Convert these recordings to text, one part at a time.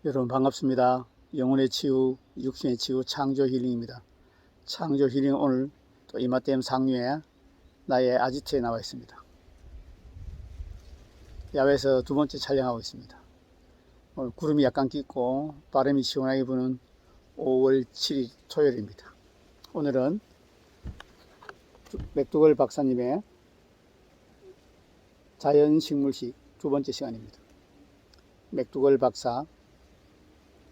여러분 반갑습니다. 영혼의 치유, 육신의 치유, 창조 힐링입니다. 창조 힐링 오늘 또 이마댐 상류에 나의 아지트에 나와 있습니다. 야외에서 두 번째 촬영하고 있습니다. 오늘 구름이 약간 끼고 바람이 시원하게 부는 5월 7일 토요일입니다. 오늘은 맥두걸 박사님의 자연식물식 두 번째 시간입니다. 맥두걸 박사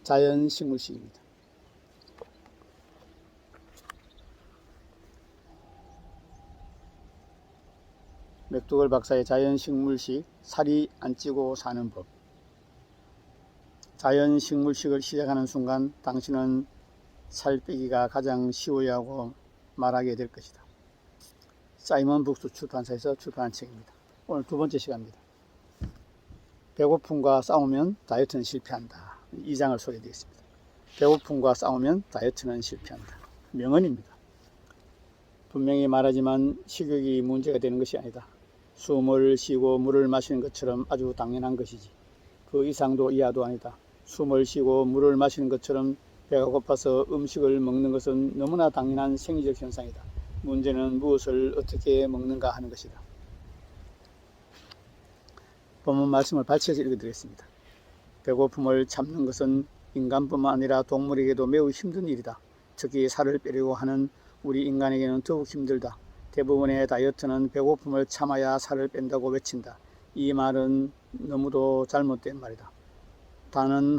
자연식물식입니다. 맥두걸 박사의 자연식물식, 살이 안 찌고 사는 법. 자연식물식을 시작하는 순간 당신은 살 빼기가 가장 쉬워야 하고 말하게 될 것이다. 사이먼 북스 출판사에서 출판한 책입니다. 오늘 두 번째 시간입니다. 배고픔과 싸우면 다이어트는 실패한다. 2장을 소개해드리겠습니다. 배고픔과 싸우면 다이어트는 실패한다. 명언입니다. 분명히 말하지만 식욕이 문제가 되는 것이 아니다. 숨을 쉬고 물을 마시는 것처럼 아주 당연한 것이지. 그 이상도 이하도 아니다. 숨을 쉬고 물을 마시는 것처럼 배가 고파서 음식을 먹는 것은 너무나 당연한 생리적 현상이다. 문제는 무엇을 어떻게 먹는가 하는 것이다. 본문 말씀을 발췌해서 읽어드리겠습니다. 배고픔을 참는 것은 인간뿐만 아니라 동물에게도 매우 힘든 일이다. 특히 살을 빼려고 하는 우리 인간에게는 더욱 힘들다. 대부분의 다이어트는 배고픔을 참아야 살을 뺀다고 외친다. 이 말은 너무도 잘못된 말이다.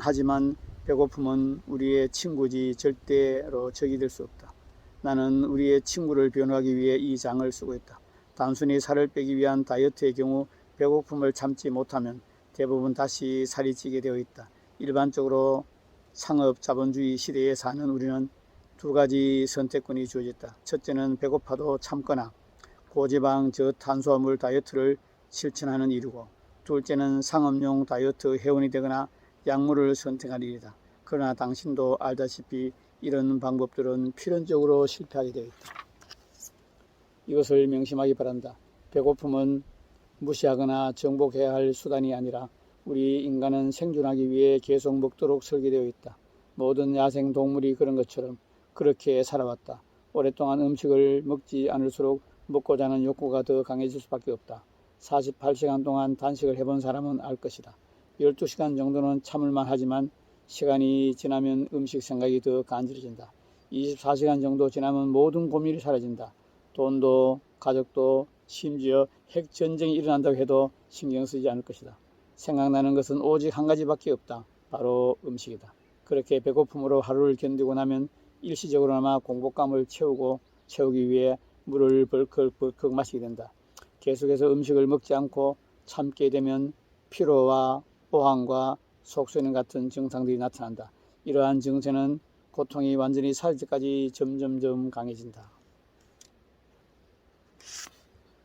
하지만 배고픔은 우리의 친구지 절대로 적이 될 수 없다. 나는 우리의 친구를 변호하기 위해 이 장을 쓰고 있다. 단순히 살을 빼기 위한 다이어트의 경우 배고픔을 참지 못하면 대부분 다시 살이 찌게 되어 있다. 일반적으로 상업 자본주의 시대에 사는 우리는 두 가지 선택권이 주어졌다. 첫째는 배고파도 참거나 고지방 저탄수화물 다이어트를 실천하는 일이고, 둘째는 상업용 다이어트 회원이 되거나 약물을 선택할 일이다. 그러나 당신도 알다시피 이런 방법들은 필연적으로 실패하게 되어 있다. 이것을 명심하기 바란다. 배고픔은 무시하거나 정복해야 할 수단이 아니라 우리 인간은 생존하기 위해 계속 먹도록 설계되어 있다. 모든 야생 동물이 그런 것처럼 그렇게 살아왔다. 오랫동안 음식을 먹지 않을수록 먹고자 하는 욕구가 더 강해질 수밖에 없다. 48시간 동안 단식을 해본 사람은 알 것이다. 12시간 정도는 참을만 하지만 시간이 지나면 음식 생각이 더 간절해진다. 24시간 정도 지나면 모든 고민이 사라진다. 돈도 가족도 심지어 핵전쟁이 일어난다고 해도 신경 쓰지 않을 것이다. 생각나는 것은 오직 한 가지밖에 없다. 바로 음식이다. 그렇게 배고픔으로 하루를 견디고 나면 일시적으로나마 공복감을 채우기 위해 물을 벌컥벌컥 마시게 된다. 계속해서 음식을 먹지 않고 참게 되면 피로와 오한과 속쓰림 같은 증상들이 나타난다. 이러한 증세는 고통이 완전히 사라질 때까지 점점점 강해진다.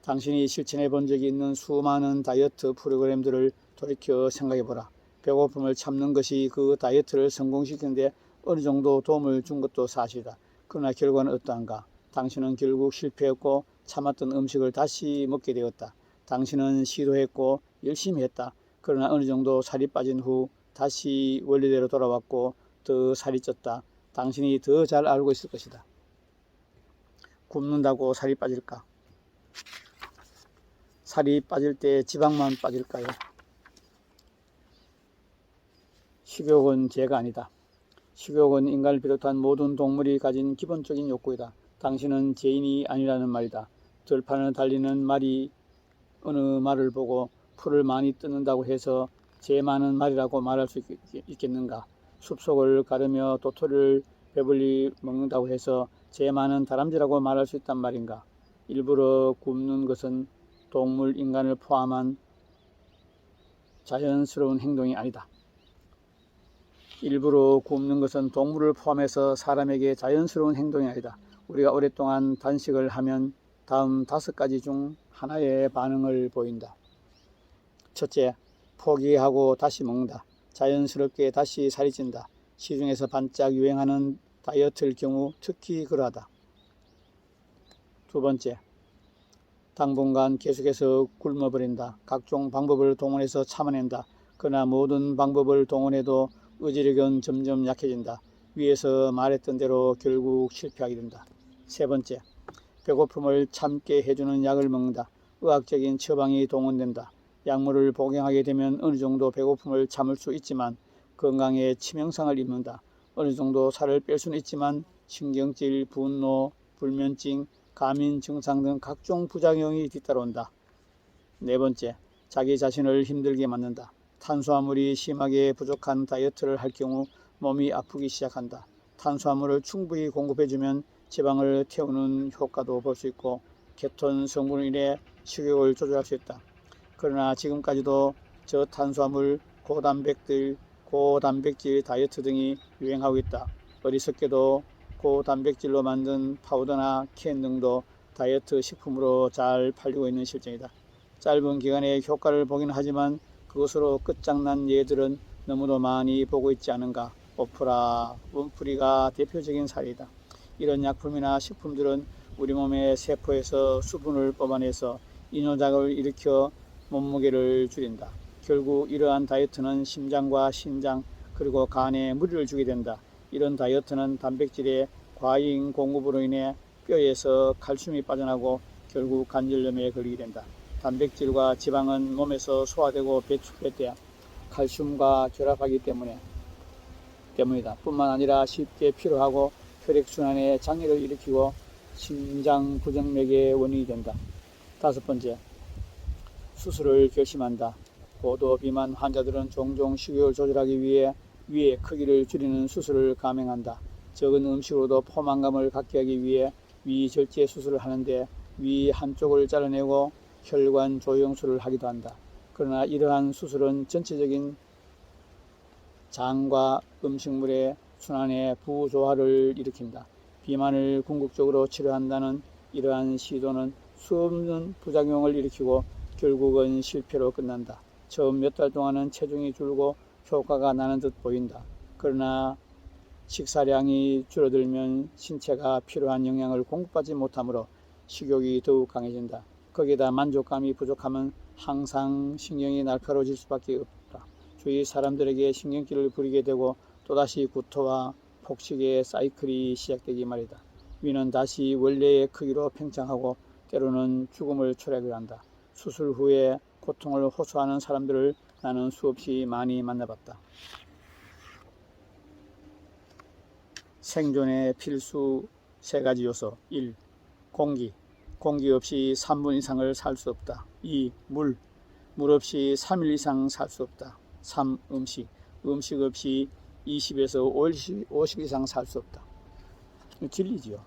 당신이 실천해 본 적이 있는 수많은 다이어트 프로그램들을 돌이켜 생각해보라. 배고픔을 참는 것이 그 다이어트를 성공시키는 데 어느 정도 도움을 준 것도 사실이다. 그러나 결과는 어떠한가? 당신은 결국 실패했고 참았던 음식을 다시 먹게 되었다. 당신은 시도했고 열심히 했다. 그러나 어느 정도 살이 빠진 후 다시 원리대로 돌아왔고 더 살이 쪘다. 당신이 더 잘 알고 있을 것이다. 굶는다고 살이 빠질까? 살이 빠질 때 지방만 빠질까요? 식욕은 죄가 아니다. 식욕은 인간을 비롯한 모든 동물이 가진 기본적인 욕구이다. 당신은 죄인이 아니라는 말이다. 들판을 달리는 말이 어느 말을 보고 풀을 많이 뜯는다고 해서 죄 많은 말이라고 말할 수 있겠는가? 숲속을 가르며 도토리를 배불리 먹는다고 해서 죄 많은 다람쥐라고 말할 수 있단 말인가? 일부러 굶는 것은 동물, 인간을 포함한 자연스러운 행동이 아니다. 일부러 굶는 것은 동물을 포함해서 사람에게 자연스러운 행동이 아니다. 우리가 오랫동안 단식을 하면 다음 5가지 중 하나의 반응을 보인다. 첫째, 포기하고 다시 먹는다. 자연스럽게 다시 살이 찐다. 시중에서 반짝 유행하는 다이어트일 경우 특히 그러하다. 두 번째, 당분간 계속해서 굶어버린다. 각종 방법을 동원해서 참아낸다. 그러나 모든 방법을 동원해도 의지력은 점점 약해진다. 위에서 말했던 대로 결국 실패하게 된다. 세 번째, 배고픔을 참게 해주는 약을 먹는다. 의학적인 처방이 동원된다. 약물을 복용하게 되면 어느 정도 배고픔을 참을 수 있지만 건강에 치명상을 입는다. 어느 정도 살을 뺄 수는 있지만 신경질, 분노, 불면증, 가민 증상 등 각종 부작용이 뒤따라온다. 네 번째, 자기 자신을 힘들게 만든다. 탄수화물이 심하게 부족한 다이어트를 할 경우 몸이 아프기 시작한다. 탄수화물을 충분히 공급해주면 지방을 태우는 효과도 볼 수 있고 케톤 성분으로 인해 식욕을 조절할 수 있다. 그러나 지금까지도 저탄수화물, 고단백질 다이어트 등이 유행하고 있다. 어리석게도 고단백질로 만든 파우더나 캔 등도 다이어트 식품으로 잘 팔리고 있는 실정이다. 짧은 기간에 효과를 보긴 하지만 그것으로 끝장난 예들은 너무도 많이 보고 있지 않은가. 오프라 윈프리가 대표적인 사례이다. 이런 약품이나 식품들은 우리 몸의 세포에서 수분을 뽑아내서 이뇨작용을 일으켜 몸무게를 줄인다. 결국 이러한 다이어트는 심장과 신장 그리고 간에 무리를 주게 된다. 이런 다이어트는 단백질의 과잉 공급으로 인해 뼈에서 칼슘이 빠져나고 결국 관절염에 걸리게 된다. 단백질과 지방은 몸에서 소화되고 배출될 때 칼슘과 결합하기 때문이다. 뿐만 아니라 쉽게 피로하고 혈액순환에 장애를 일으키고 심장 부정맥의 원인이 된다. 다섯 번째, 수술을 결심한다. 고도 비만 환자들은 종종 식욕을 조절하기 위해 위의 크기를 줄이는 수술을 감행한다. 적은 음식으로도 포만감을 갖게 하기 위해 위 절제 수술을 하는데 위 한쪽을 잘라내고 혈관 조영술을 하기도 한다. 그러나 이러한 수술은 전체적인 장과 음식물의 순환에 부조화를 일으킨다. 비만을 궁극적으로 치료한다는 이러한 시도는 수없는 부작용을 일으키고 결국은 실패로 끝난다. 처음 몇 달 동안은 체중이 줄고 효과가 나는 듯 보인다. 그러나 식사량이 줄어들면 신체가 필요한 영양을 공급하지 못하므로 식욕이 더욱 강해진다. 거기에다 만족감이 부족하면 항상 신경이 날카로워질 수밖에 없다. 주위 사람들에게 신경질을 부리게 되고 또다시 구토와 폭식의 사이클이 시작되기 말이다. 위는 다시 원래의 크기로 팽창하고 때로는 죽음을 초래하게 한다. 수술 후에 고통을 호소하는 사람들을 나는 수없이 많이 만나봤다. 생존의 필수 세 가지 요소. 1. 공기. 공기 없이 3분 이상을 살 수 없다. 2. 물. 물 없이 3일 이상 살 수 없다. 3. 음식. 음식 없이 20에서 50 이상 살 수 없다. 진리지요.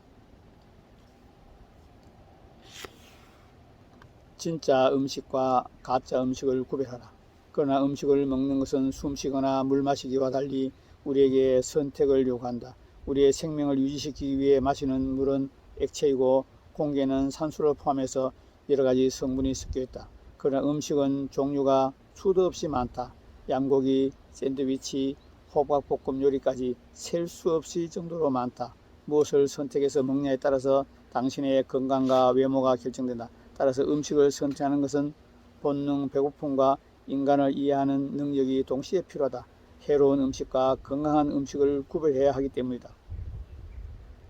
진짜 음식과 가짜 음식을 구별하라. 그러나 음식을 먹는 것은 숨쉬거나 물 마시기와 달리 우리에게 선택을 요구한다. 우리의 생명을 유지시키기 위해 마시는 물은 액체이고 공기에는 산소를 포함해서 여러 가지 성분이 섞여 있다. 그러나 음식은 종류가 수도 없이 많다. 양고기, 샌드위치, 호박볶음 요리까지 셀 수 없이 정도로 많다. 무엇을 선택해서 먹냐에 따라서 당신의 건강과 외모가 결정된다. 따라서 음식을 선택하는 것은 본능, 배고픔과 인간을 이해하는 능력이 동시에 필요하다. 해로운 음식과 건강한 음식을 구별해야 하기 때문이다.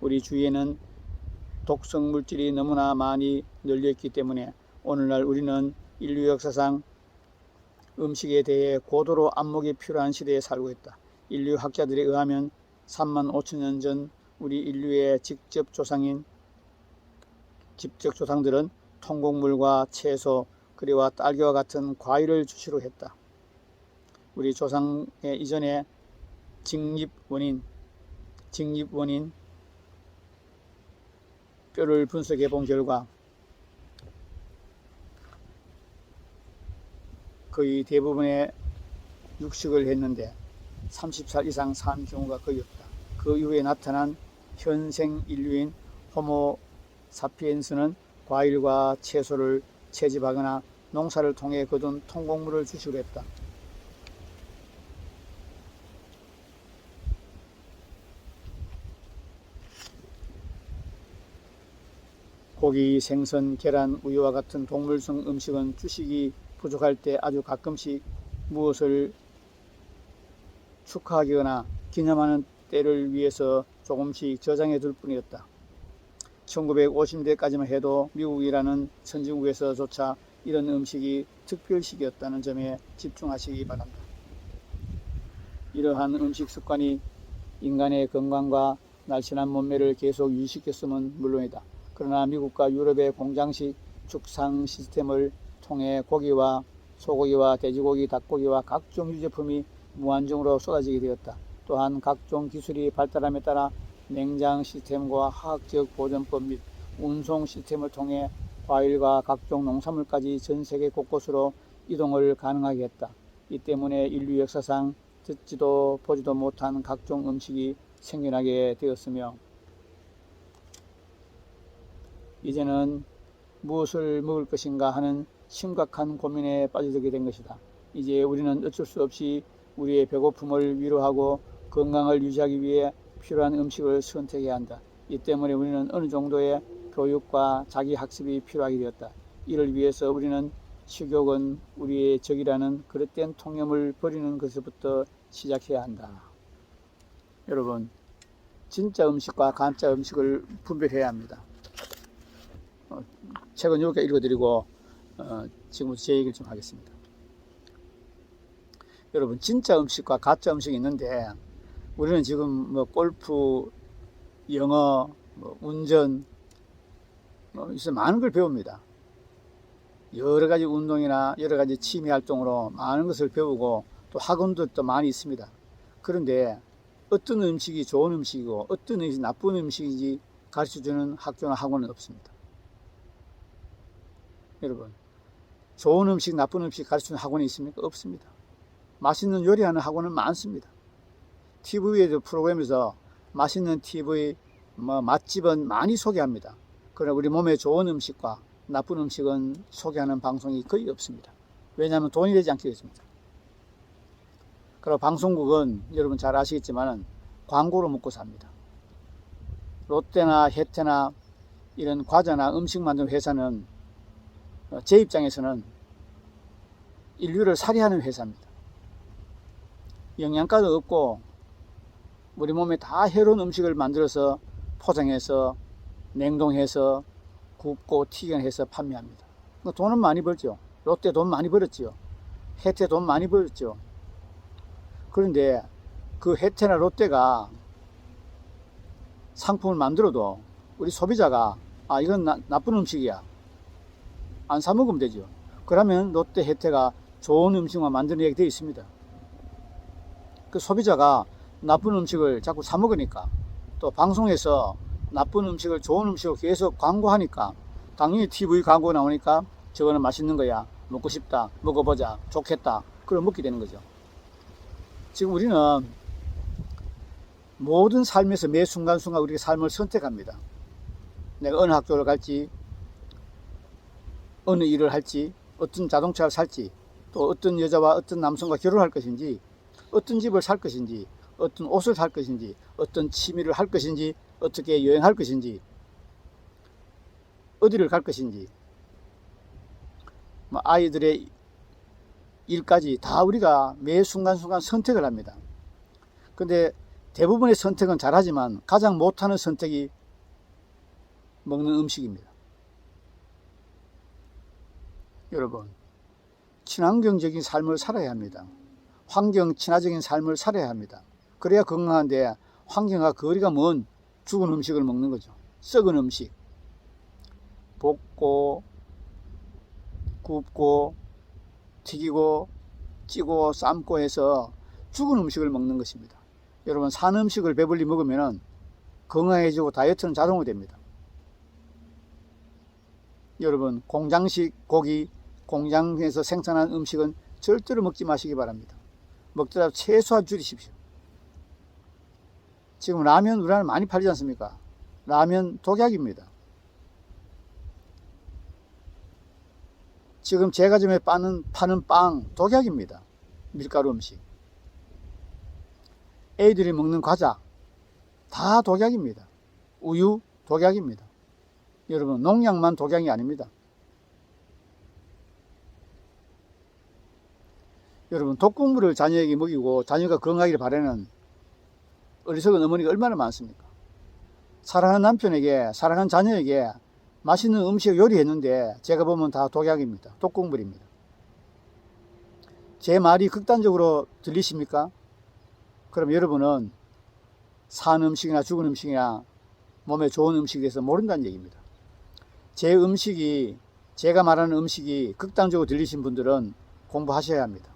우리 주위에는 독성 물질이 너무나 많이 널려있기 때문에 오늘날 우리는 인류 역사상 음식에 대해 고도로 안목이 필요한 시대에 살고 있다. 인류 학자들에 의하면 3만 5천 년 전 우리 인류의 직접 조상들은 통곡물과 채소, 그리와 딸기와 같은 과일을 주시로 했다. 우리 조상의 이전에 직립원인 뼈를 분석해 본 결과 거의 대부분의 육식을 했는데 30살 이상 산 경우가 거의 없다. 그 이후에 나타난 현생 인류인 호모 사피엔스는 과일과 채소를 채집하거나 농사를 통해 거둔 통곡물을 주시로 했다. 고기, 생선, 계란, 우유와 같은 동물성 음식은 주식이 부족할 때 아주 가끔씩 무엇을 축하하거나 기념하는 때를 위해서 조금씩 저장해 둘 뿐이었다. 1950년대까지만 해도 미국이라는 선진국에서조차 이런 음식이 특별식이었다는 점에 집중하시기 바란다. 이러한 음식 습관이 인간의 건강과 날씬한 몸매를 계속 유지시켰으면 물론이다. 그러나 미국과 유럽의 공장식 축산 시스템을 통해 고기와 소고기와 돼지고기, 닭고기와 각종 유제품이 무한정으로 쏟아지게 되었다. 또한 각종 기술이 발달함에 따라 냉장 시스템과 화학적 보존법 및 운송 시스템을 통해 과일과 각종 농산물까지 전 세계 곳곳으로 이동을 가능하게 했다. 이 때문에 인류 역사상 듣지도 보지도 못한 각종 음식이 생겨나게 되었으며 이제는 무엇을 먹을 것인가 하는 심각한 고민에 빠져들게 된 것이다. 이제 우리는 어쩔 수 없이 우리의 배고픔을 위로하고 건강을 유지하기 위해 필요한 음식을 선택해야 한다. 이 때문에 우리는 어느 정도의 교육과 자기 학습이 필요하게 되었다. 이를 위해서 우리는 식욕은 우리의 적이라는 그릇된 통념을 버리는 것부터 시작해야 한다. 여러분, 진짜 음식과 가짜 음식을 분별해야 합니다. 책은 여기까지 읽어드리고 지금부터 제 얘기를 좀 하겠습니다. 여러분, 진짜 음식과 가짜 음식이 있는데 우리는 지금 골프, 영어, 운전 있어 많은 걸 배웁니다. 여러 가지 운동이나 여러 가지 취미 활동으로 많은 것을 배우고 또 학원도 또 많이 있습니다. 그런데 어떤 음식이 좋은 음식이고 어떤 음식이 나쁜 음식인지 가르쳐주는 학교나 학원은 없습니다. 여러분, 좋은 음식, 나쁜 음식 가르치는 학원이 있습니까? 없습니다. 맛있는 요리하는 학원은 많습니다. TV에도 프로그램에서 맛있는 TV, 맛집은 많이 소개합니다. 그러나 우리 몸에 좋은 음식과 나쁜 음식은 소개하는 방송이 거의 없습니다. 왜냐하면 돈이 되지 않기 때문입니다. 그리고 방송국은 여러분 잘 아시겠지만 광고로 먹고 삽니다. 롯데나 혜태나 이런 과자나 음식 만드는 회사는 제 입장에서는 인류를 살해하는 회사입니다. 영양가도 없고 우리 몸에 다 해로운 음식을 만들어서 포장해서 냉동해서 굽고 튀겨내서 판매합니다. 돈은 많이 벌죠. 롯데 돈 많이 벌었죠. 혜태 돈 많이 벌었죠. 그런데 그 혜태나 롯데가 상품을 만들어도 우리 소비자가 이건 나쁜 음식이야 안 사 먹으면 되죠. 그러면 롯데 혜태가 좋은 음식만 만드는 얘기 되어 있습니다. 그 소비자가 나쁜 음식을 자꾸 사 먹으니까 또 방송에서 나쁜 음식을 좋은 음식으로 계속 광고하니까 당연히 TV 광고 나오니까 저거는 맛있는 거야, 먹고 싶다, 먹어보자, 좋겠다, 그걸 먹게 되는 거죠. 지금 우리는 모든 삶에서 매 순간순간 우리가 삶을 선택합니다. 내가 어느 학교를 갈지, 어느 일을 할지, 어떤 자동차를 살지, 또 어떤 여자와 어떤 남성과 결혼할 것인지, 어떤 집을 살 것인지, 어떤 옷을 살 것인지, 어떤 취미를 할 것인지, 어떻게 여행할 것인지, 어디를 갈 것인지, 아이들의 일까지 다 우리가 매 순간순간 선택을 합니다. 근데 대부분의 선택은 잘하지만 가장 못하는 선택이 먹는 음식입니다. 여러분, 친환경적인 삶을 살아야 합니다. 환경 친화적인 삶을 살아야 합니다. 그래야 건강한데 환경과 거리가 먼 죽은 음식을 먹는 거죠. 썩은 음식, 볶고 굽고 튀기고 찌고 삶고 해서 죽은 음식을 먹는 것입니다. 여러분, 산 음식을 배불리 먹으면 건강해지고 다이어트는 자동으로 됩니다. 여러분, 공장식 고기, 공장에서 생산한 음식은 절대로 먹지 마시기 바랍니다. 먹더라도 최소한 줄이십시오. 지금 라면 우리나라에 많이 팔리지 않습니까? 라면 독약입니다. 지금 제과점에 파는 빵 독약입니다. 밀가루 음식. 애들이 먹는 과자 다 독약입니다. 우유 독약입니다. 여러분, 농약만 독약이 아닙니다. 여러분, 독극물을 자녀에게 먹이고 자녀가 건강하기를 바라는 어리석은 어머니가 얼마나 많습니까? 사랑하는 남편에게, 사랑하는 자녀에게 맛있는 음식을 요리했는데 제가 보면 다 독약입니다. 독극물입니다. 제 말이 극단적으로 들리십니까? 그럼 여러분은 산 음식이나 죽은 음식이나 몸에 좋은 음식에 대해서 모른다는 얘기입니다. 제 음식이, 제가 말하는 음식이 극단적으로 들리신 분들은 공부하셔야 합니다.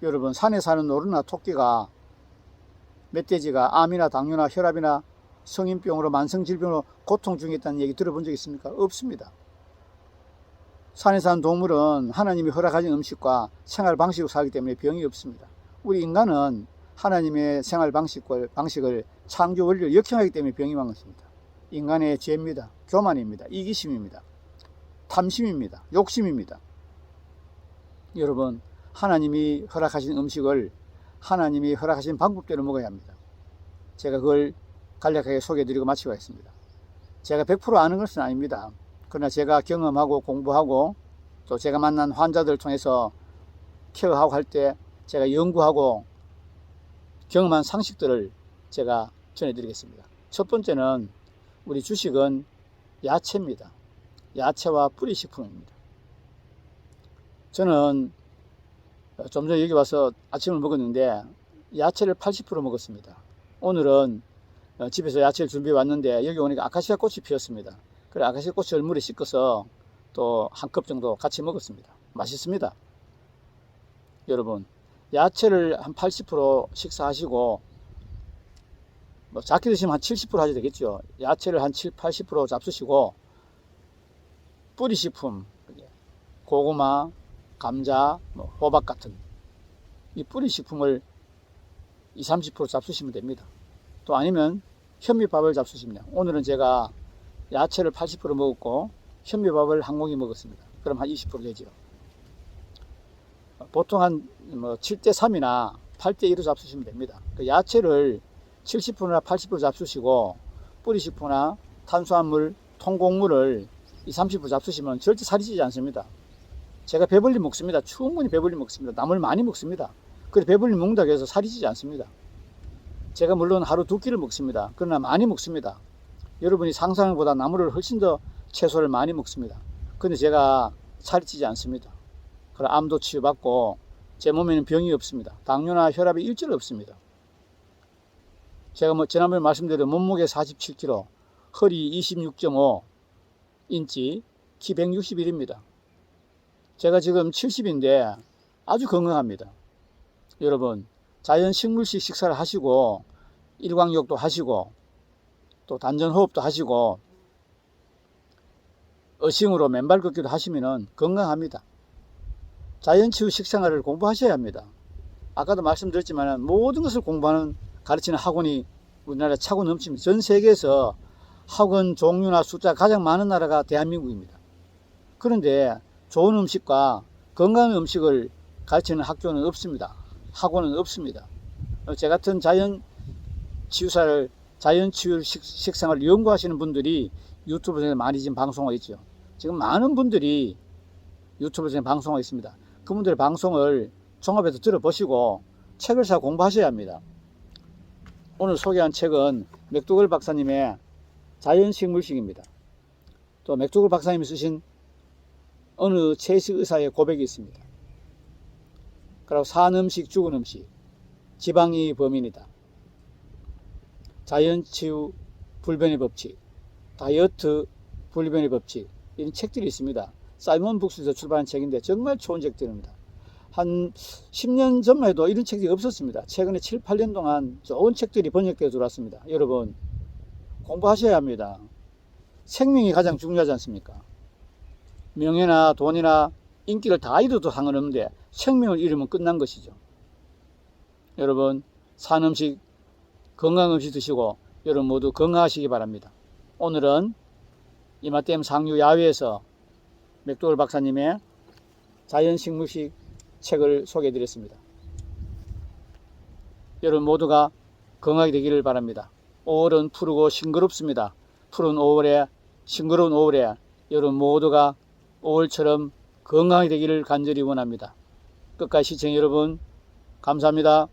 여러분, 산에 사는 노루나 토끼가, 멧돼지가 암이나 당뇨나 혈압이나 성인병으로 만성질병으로 고통 중에 있다는 얘기 들어본 적 있습니까? 없습니다. 산에 사는 동물은 하나님이 허락하신 음식과 생활 방식으로 살기 때문에 병이 없습니다. 우리 인간은 하나님의 생활 방식을 창조 원리를 역행하기 때문에 병이 많은 것입니다. 인간의 죄입니다. 교만입니다. 이기심입니다. 탐심입니다. 욕심입니다. 여러분, 하나님이 허락하신 음식을 하나님이 허락하신 방법대로 먹어야 합니다. 제가 그걸 간략하게 소개해드리고 마치고 하겠습니다. 제가 100% 아는 것은 아닙니다. 그러나 제가 경험하고 공부하고 또 제가 만난 환자들을 통해서 케어하고 할 때 제가 연구하고 경험한 상식들을 제가 전해드리겠습니다. 첫 번째는 우리 주식은 야채입니다. 야채와 뿌리식품입니다. 저는 좀 전에 여기 와서 아침을 먹었는데 야채를 80% 먹었습니다. 오늘은 집에서 야채를 준비해 왔는데 여기 오니까 아카시아 꽃이 피었습니다. 그래 아카시아 꽃을 물에 씻어서 또 한 컵 정도 같이 먹었습니다. 맛있습니다. 여러분, 야채를 한 80% 식사하시고 뭐 작게 드시면 한 70% 하셔도 되겠죠. 야채를 한 80% 잡수시고 뿌리식품, 고구마, 감자, 호박 같은 이 뿌리식품을 20-30% 잡수시면 됩니다. 또 아니면 현미밥을 잡수십니다. 오늘은 제가 야채를 80% 먹었고 현미밥을 한 공기 먹었습니다. 그럼 한 20% 되죠. 보통 한 7:3이나 8:1로 잡수시면 됩니다. 야채를 70%나 80% 잡수시고 뿌리식품이나 탄수화물, 통곡물을 20-30% 잡수시면 절대 살이 찌지 않습니다. 제가 배불리 먹습니다. 충분히 배불리 먹습니다. 나물 많이 먹습니다. 그래 배불리 먹는다고 해서 살이 찌지 않습니다. 제가 물론 하루 2끼를 먹습니다. 그러나 많이 먹습니다. 여러분이 상상한 것보다 나물을 훨씬 더 채소를 많이 먹습니다. 근데 제가 살이 찌지 않습니다. 그럼 암도 치유받고 제 몸에는 병이 없습니다. 당뇨나 혈압이 일절 없습니다. 제가 지난번에 말씀드린 몸무게 47kg, 허리 26.5인치, 키 161입니다. 제가 지금 70인데 아주 건강합니다. 여러분, 자연 식물식 식사를 하시고 일광욕도 하시고 또 단전호흡도 하시고 어싱으로 맨발 걷기도 하시면 건강합니다. 자연치유 식생활을 공부하셔야 합니다. 아까도 말씀드렸지만 모든 것을 공부하는 가르치는 학원이 우리나라에 차고 넘칩니다. 전 세계에서 학원 종류나 숫자 가장 많은 나라가 대한민국입니다. 그런데 좋은 음식과 건강한 음식을 가르치는 학교는 없습니다. 학원은 없습니다. 제 같은 자연치유 식생활을 연구하시는 분들이 유튜브에서 많이 지금 방송하고 있죠. 지금 많은 분들이 유튜브에서 방송하고 있습니다. 그분들의 방송을 종합해서 들어보시고 책을 사 공부하셔야 합니다. 오늘 소개한 책은 맥도글 박사님의 자연식물식입니다. 또 맥도글 박사님이 쓰신 어느 채식 의사의 고백이 있습니다. 그리고 산 음식, 죽은 음식, 지방이 범인이다, 자연치유 불변의 법칙, 다이어트 불변의 법칙, 이런 책들이 있습니다. 사이먼 북스에서 출발한 책인데 정말 좋은 책들입니다. 한 10년 전만 해도 이런 책들이 없었습니다. 최근에 7, 8년 동안 좋은 책들이 번역되어 들어왔습니다. 여러분, 공부하셔야 합니다. 생명이 가장 중요하지 않습니까? 명예나 돈이나 인기를 다 잃어도 상관없는데 생명을 잃으면 끝난 것이죠. 여러분, 산 음식, 건강 음식 드시고 여러분 모두 건강하시기 바랍니다. 오늘은 이마댐 상류 야외에서 맥도글 박사님의 자연식물식 책을 소개해 드렸습니다. 여러분 모두가 건강하게 되기를 바랍니다. 5월은 푸르고 싱그럽습니다. 푸른 5월에, 싱그러운 5월에 여러분 모두가 5월처럼 건강이 되기를 간절히 원합니다. 끝까지 시청해 여러분 감사합니다.